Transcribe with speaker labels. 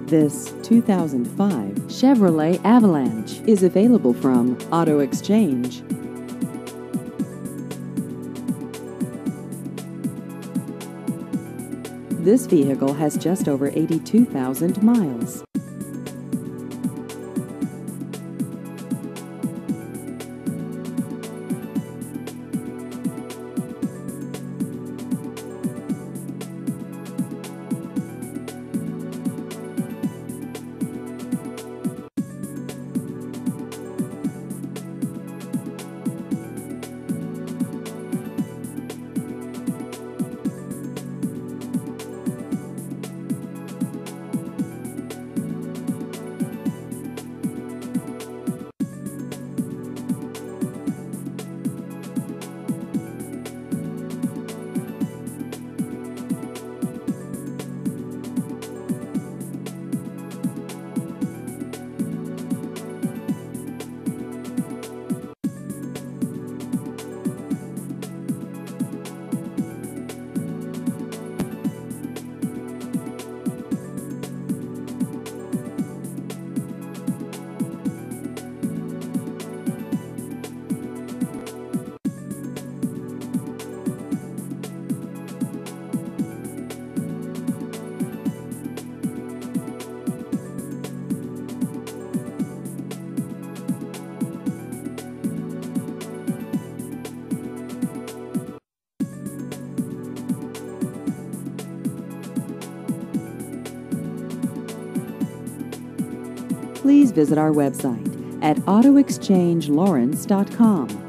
Speaker 1: This 2005 Chevrolet Avalanche is available from Auto Exchange. This vehicle has just over 82,000 miles. Please visit our website at autoexchangelawrence.com.